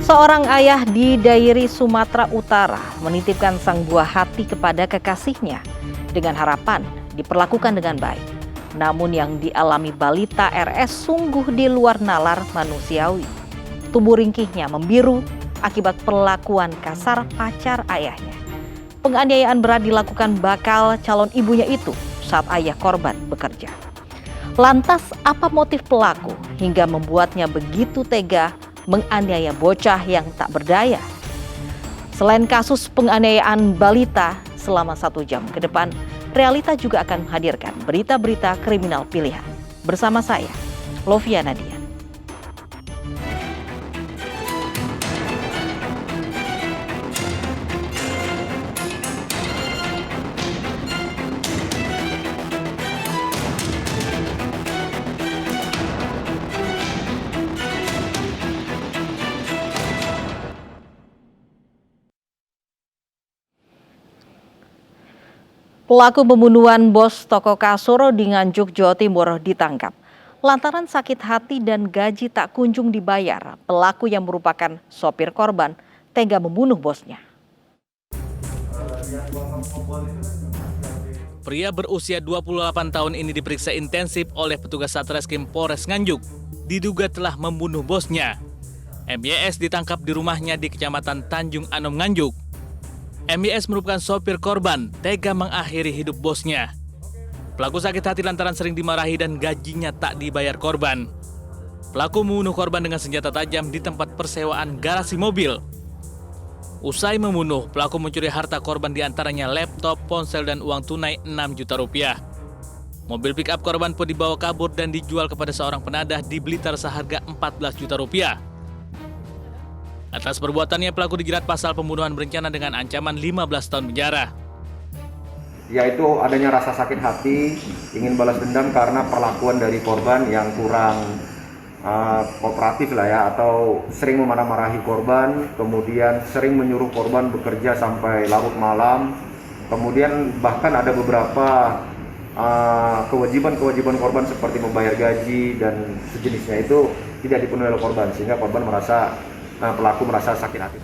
Seorang ayah di Dairi, Sumatera Utara menitipkan sang buah hati kepada kekasihnya dengan harapan diperlakukan dengan baik. Namun yang dialami balita RS sungguh di luar nalar manusiawi. Tubuh ringkihnya membiru akibat perlakuan kasar pacar ayahnya. Penganiayaan berat dilakukan bakal calon ibunya itu saat ayah korban bekerja. Lantas apa motif pelaku hingga membuatnya begitu tega menganiaya bocah yang tak berdaya? Selain kasus penganiayaan balita selama 1 jam ke depan, Realita juga akan menghadirkan berita-berita kriminal pilihan. Bersama saya, Lovia Nadia. Pelaku pembunuhan bos toko kasur di Nganjuk, Jawa Timur ditangkap. Lantaran sakit hati dan gaji tak kunjung dibayar, pelaku yang merupakan sopir korban tega membunuh bosnya. Pria berusia 28 tahun ini diperiksa intensif oleh petugas Satreskrim Polres Nganjuk. Diduga telah membunuh bosnya. MYS ditangkap di rumahnya di Kecamatan Tanjung Anom, Nganjuk. MYS merupakan sopir korban, tega mengakhiri hidup bosnya. Pelaku sakit hati lantaran sering dimarahi dan gajinya tak dibayar korban. Pelaku membunuh korban dengan senjata tajam di tempat persewaan garasi mobil. Usai membunuh, pelaku mencuri harta korban diantaranya laptop, ponsel, dan uang tunai 6 juta rupiah. Mobil pick-up korban pun dibawa kabur dan dijual kepada seorang penadah di Blitar seharga 14 juta rupiah. Atas perbuatannya, pelaku dijerat pasal pembunuhan berencana dengan ancaman 15 tahun penjara. Yaitu adanya rasa sakit hati, ingin balas dendam karena perlakuan dari korban yang kurang kooperatif lah ya, atau sering memarah-marahi korban, kemudian sering menyuruh korban bekerja sampai larut malam, kemudian bahkan ada beberapa kewajiban korban seperti membayar gaji dan sejenisnya itu tidak dipenuhi oleh korban, sehingga korban pelaku merasa sakit hati.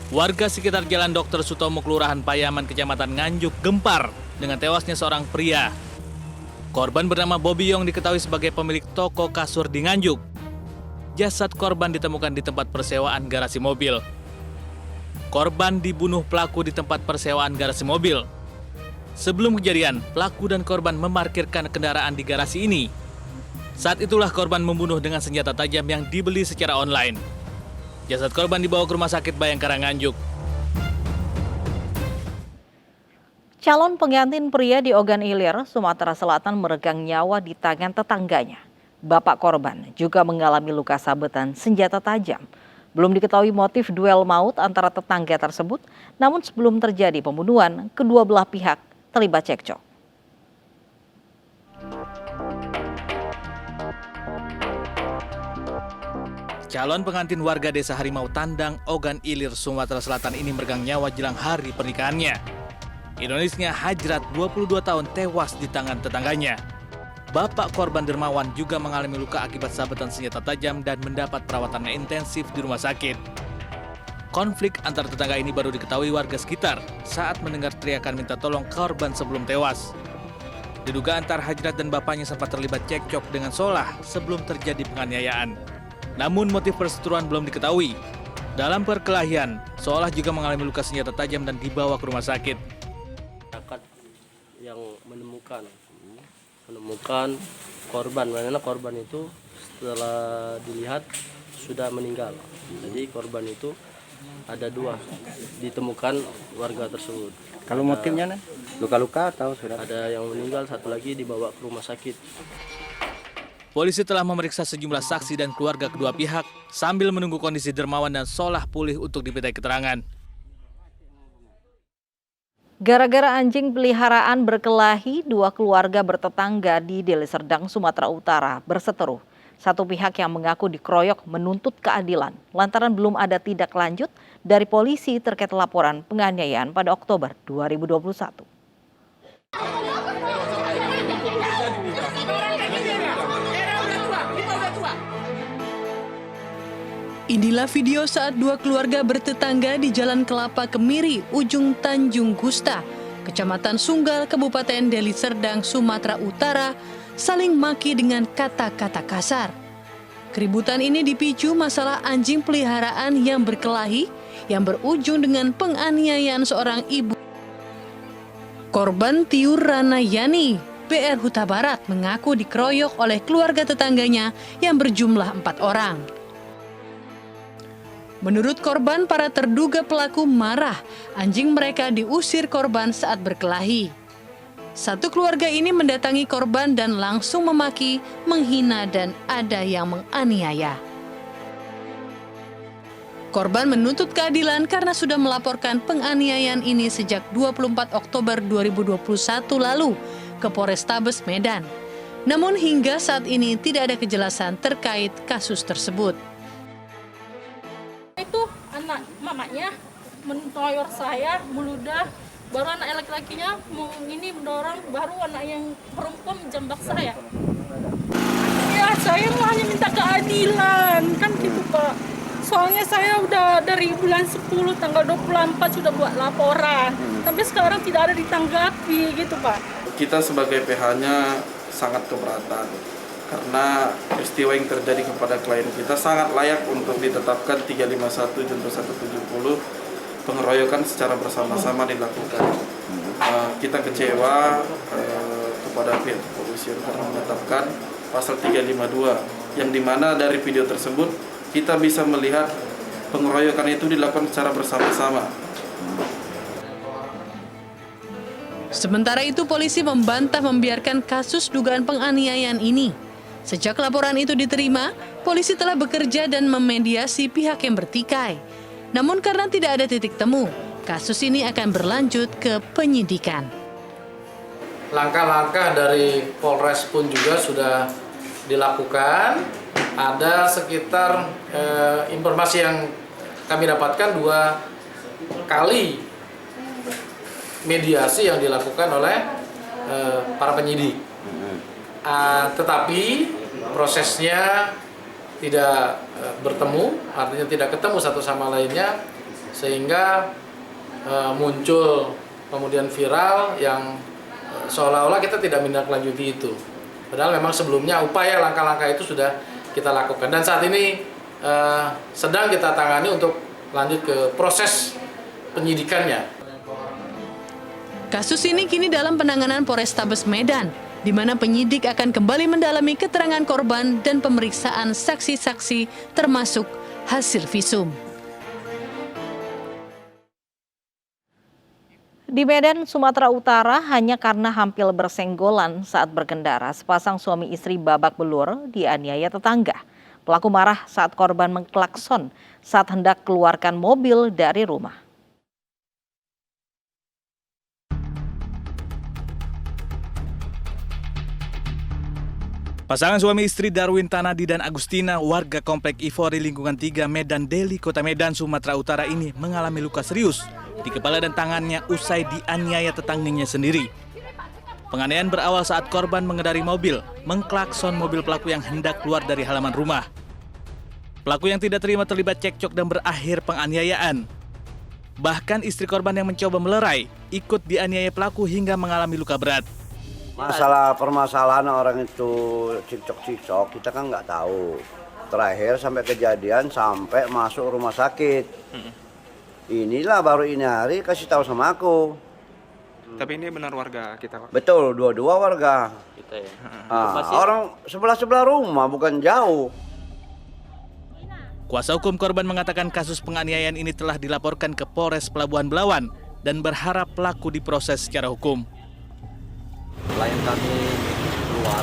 Warga sekitar Jalan Dr. Sutomo, Kelurahan Payaman, Kecamatan Nganjuk gempar dengan tewasnya seorang pria. Korban bernama Bobby Yong diketahui sebagai pemilik toko kasur di Nganjuk. Jasad korban ditemukan di tempat persewaan garasi mobil. Korban dibunuh pelaku di tempat persewaan garasi mobil. Sebelum kejadian, pelaku dan korban memarkirkan kendaraan di garasi ini. Saat itulah korban membunuh dengan senjata tajam yang dibeli secara online. Jasad korban dibawa ke Rumah Sakit Bayangkara Nganjuk. Calon pengantin pria di Ogan Ilir, Sumatera Selatan meregang nyawa di tangan tetangganya. Bapak korban juga mengalami luka sabetan senjata tajam. Belum diketahui motif duel maut antara tetangga tersebut, namun sebelum terjadi pembunuhan, kedua belah pihak terlibat cekcok. Calon pengantin warga desa Harimau Tandang, Ogan Ilir, Sumatera Selatan ini meregang nyawa jelang hari pernikahannya. Ironisnya, Hajrat 22 tahun tewas di tangan tetangganya. Bapak korban Dermawan juga mengalami luka akibat sabetan senjata tajam dan mendapat perawatan intensif di rumah sakit. Konflik antar tetangga ini baru diketahui warga sekitar saat mendengar teriakan minta tolong korban sebelum tewas. Diduga antar Hajrat dan bapaknya sempat terlibat cekcok dengan Solah sebelum terjadi penganiayaan. Namun motif perseteruan belum diketahui. Dalam perkelahian, Solah juga mengalami luka senjata tajam dan dibawa ke rumah sakit. Masyarakat yang menemukan korban, mana korban itu setelah dilihat sudah meninggal. Jadi korban itu ada 2 ditemukan warga tersebut. Kalau motifnya luka-luka atau sudah? Ada yang meninggal, 1 lagi dibawa ke rumah sakit. Polisi telah memeriksa sejumlah saksi dan keluarga kedua pihak sambil menunggu kondisi Dermawan dan Solah pulih untuk dimintai keterangan. Gara-gara anjing peliharaan berkelahi, 2 keluarga bertetangga di Deli Serdang, Sumatera Utara berseteru. Satu pihak yang mengaku dikeroyok menuntut keadilan lantaran belum ada tindak lanjut dari polisi terkait laporan penganiayaan pada Oktober 2021. Inilah video saat dua keluarga bertetangga di Jalan Kelapa Kemiri, ujung Tanjung Gusta, Kecamatan Sunggal, Kabupaten Deli Serdang, Sumatera Utara, saling maki dengan kata-kata kasar. Keributan ini dipicu masalah anjing peliharaan yang berkelahi yang berujung dengan penganiayaan seorang ibu. Korban Tiur Ranayani, PR Huta Barat, mengaku dikeroyok oleh keluarga tetangganya yang berjumlah 4 orang. Menurut korban, para terduga pelaku marah anjing mereka diusir korban saat berkelahi. Satu keluarga ini mendatangi korban dan langsung memaki, menghina, dan ada yang menganiaya. Korban menuntut keadilan karena sudah melaporkan penganiayaan ini sejak 24 Oktober 2021 lalu ke Polrestabes Medan. Namun hingga saat ini tidak ada kejelasan terkait kasus tersebut. Itu anak mamanya mentoyor saya, meludah, baru anak laki-lakinya ini mendorong, baru anak yang perempuan menjambak saya. Ya, saya mau hanya minta keadilan, kan gitu Pak. Soalnya saya udah dari bulan 10 tanggal 24 sudah buat laporan, tapi sekarang tidak ada ditanggapi gitu Pak. Kita sebagai PH-nya sangat keberatan karena peristiwa yang terjadi kepada klien kita sangat layak untuk ditetapkan 351 junto 170 pengeroyokan secara bersama-sama dilakukan. Kita kecewa kepada pihak kepolisian karena menetapkan pasal 352 yang dimana dari video tersebut kita bisa melihat pengeroyokan itu dilakukan secara bersama-sama. Sementara itu, polisi membantah membiarkan kasus dugaan penganiayaan ini. Sejak laporan itu diterima, polisi telah bekerja dan memediasi pihak yang bertikai. Namun karena tidak ada titik temu, kasus ini akan berlanjut ke penyidikan. Langkah-langkah dari Polres pun juga sudah dilakukan. Ada sekitar informasi yang kami dapatkan 2 kali mediasi yang dilakukan oleh para penyidik. Tetapi prosesnya tidak bertemu, artinya tidak ketemu satu sama lainnya, sehingga muncul kemudian viral yang seolah-olah kita tidak menindaklanjuti itu. Padahal memang sebelumnya upaya langkah-langkah itu sudah kita lakukan, dan saat ini sedang kita tangani untuk lanjut ke proses penyidikannya. Kasus ini kini dalam penanganan Polrestabes Medan, di mana penyidik akan kembali mendalami keterangan korban dan pemeriksaan saksi-saksi termasuk hasil visum. Di Medan, Sumatera Utara, hanya karena hampir bersenggolan saat berkendara, sepasang suami istri babak belur dianiaya tetangga. Pelaku marah saat korban mengklakson saat hendak keluarkan mobil dari rumah. Pasangan suami istri Darwin Tanadi dan Agustina, warga Komplek Ivori lingkungan 3 Medan Deli, Kota Medan, Sumatera Utara ini mengalami luka serius di kepala dan tangannya usai dianiaya tetangganya sendiri. Penganiayaan berawal saat korban mengendari mobil, mengklakson mobil pelaku yang hendak keluar dari halaman rumah. Pelaku yang tidak terima terlibat cekcok dan berakhir penganiayaan. Bahkan istri korban yang mencoba melerai ikut dianiaya pelaku hingga mengalami luka berat. Masalah permasalahan orang itu cekcok-cekcok kita kan nggak tahu. Terakhir sampai kejadian sampai masuk rumah sakit. Inilah baru ini hari kasih tahu sama aku. Tapi ini benar warga kita, Pak? Betul, dua-dua warga. Kita ya. Orang sebelah rumah, bukan jauh. Kuasa hukum korban mengatakan kasus penganiayaan ini telah dilaporkan ke Polres Pelabuhan Belawan dan berharap pelaku diproses secara hukum. Klien kami keluar,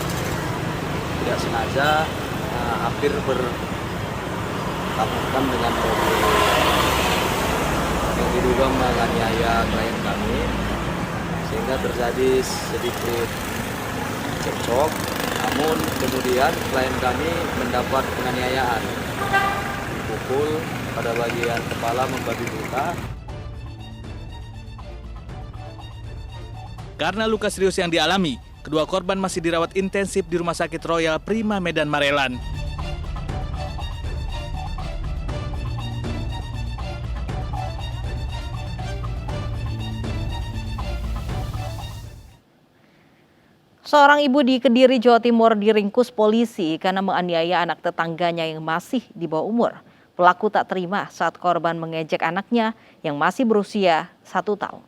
tidak sengaja hampir bertabrakan dengan mobil yang diduga menganiaya klien kami, sehingga terjadi sedikit cekcok. Namun kemudian klien kami mendapat penganiayaan, dipukul pada bagian kepala membabi buta. Karena luka serius yang dialami, kedua korban masih dirawat intensif di Rumah Sakit Royal Prima Medan Marelan. Seorang ibu di Kediri, Jawa Timur diringkus polisi karena menganiaya anak tetangganya yang masih di bawah umur. Pelaku tak terima saat korban mengejek anaknya yang masih berusia 1 tahun.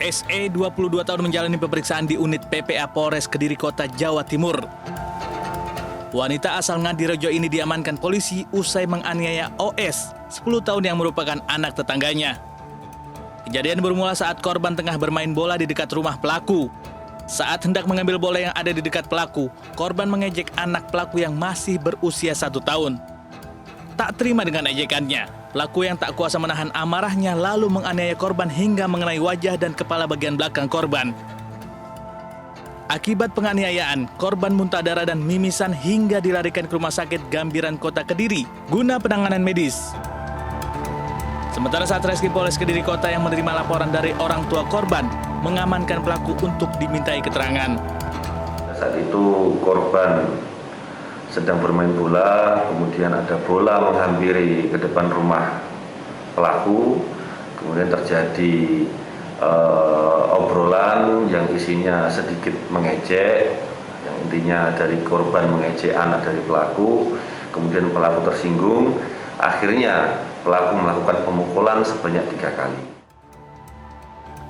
SE 22 tahun menjalani pemeriksaan di unit PPA Polres Kediri Kota, Jawa Timur. Wanita asal Ngadirejo ini diamankan polisi usai menganiaya OS, 10 tahun yang merupakan anak tetangganya. Kejadian bermula saat korban tengah bermain bola di dekat rumah pelaku. Saat hendak mengambil bola yang ada di dekat pelaku, korban mengejek anak pelaku yang masih berusia 1 tahun. Tak terima dengan ejekannya, pelaku yang tak kuasa menahan amarahnya lalu menganiaya korban hingga mengenai wajah dan kepala bagian belakang korban. Akibat penganiayaan, korban muntah darah dan mimisan hingga dilarikan ke Rumah Sakit Gambiran Kota Kediri guna penanganan medis. Sementara Satreskrim Polres Kediri Kota yang menerima laporan dari orang tua korban mengamankan pelaku untuk dimintai keterangan. Saat itu korban sedang bermain bola, kemudian ada bola menghampiri ke depan rumah pelaku, kemudian terjadi obrolan yang isinya sedikit mengejek, yang intinya dari korban mengejek anak dari pelaku, kemudian pelaku tersinggung, akhirnya pelaku melakukan pemukulan sebanyak 3 kali.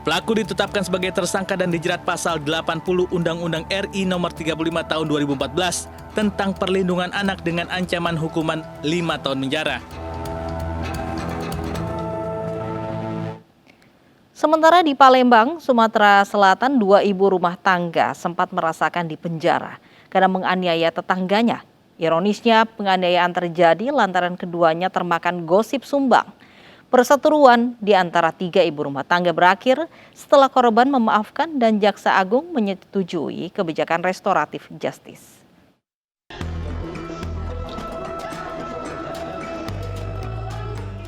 Pelaku ditetapkan sebagai tersangka dan dijerat pasal 80 Undang-Undang RI Nomor 35 Tahun 2014 tentang perlindungan anak dengan ancaman hukuman 5 tahun penjara. Sementara di Palembang, Sumatera Selatan, 2 ibu rumah tangga sempat merasakan dipenjara karena menganiaya tetangganya. Ironisnya, penganiayaan terjadi lantaran keduanya termakan gosip sumbang. Perseteruan di antara 3 ibu rumah tangga berakhir setelah korban memaafkan dan Jaksa Agung menyetujui kebijakan restoratif justice.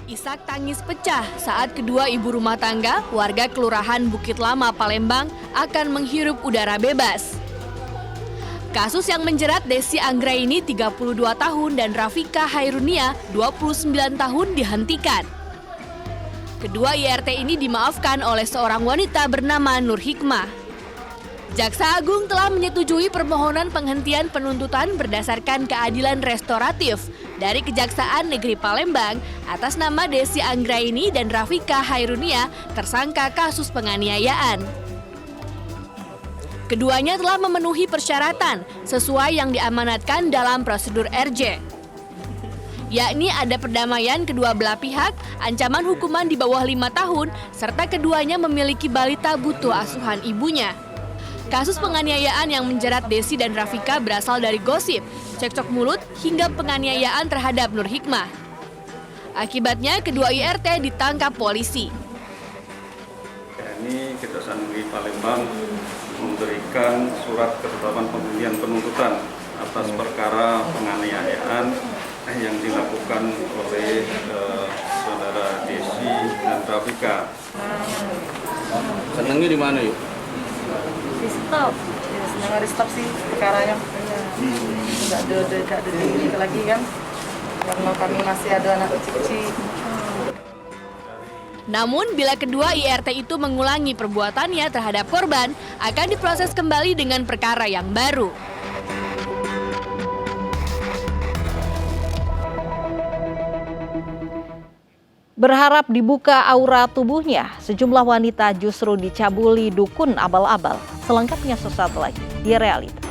Isak tangis pecah saat kedua ibu rumah tangga warga Kelurahan Bukit Lama, Palembang akan menghirup udara bebas. Kasus yang menjerat Desi Anggraini 32 tahun dan Rafika Hairunia 29 tahun dihentikan. Kedua IRT ini dimaafkan oleh seorang wanita bernama Nur Hikmah. Jaksa Agung telah menyetujui permohonan penghentian penuntutan berdasarkan keadilan restoratif dari Kejaksaan Negeri Palembang atas nama Desi Anggraini dan Rafika Hairunia tersangka kasus penganiayaan. Keduanya telah memenuhi persyaratan sesuai yang diamanatkan dalam prosedur RJ. Yakni ada perdamaian kedua belah pihak, ancaman hukuman di bawah 5 tahun, serta keduanya memiliki balita butuh asuhan ibunya. Kasus penganiayaan yang menjerat Desi dan Rafika berasal dari gosip, cekcok mulut, hingga penganiayaan terhadap Nur Hikmah. Akibatnya, kedua IRT ditangkap polisi. Ini Kejaksaan Negeri Palembang memberikan surat ketetapan pemberhentian penuntutan atas perkara penganiayaan yang dilakukan oleh saudara Desi dan Rafika. Senangnya di mana yuk? Di stop, senang di stop sih perkaranya. Nggak ada ini lagi kan, karena kami masih ada anak kecil. Namun, bila kedua IRT itu mengulangi perbuatannya terhadap korban, akan diproses kembali dengan perkara yang baru. Berharap dibuka aura tubuhnya, sejumlah wanita justru dicabuli dukun abal-abal. Selengkapnya sesaat lagi di Realita.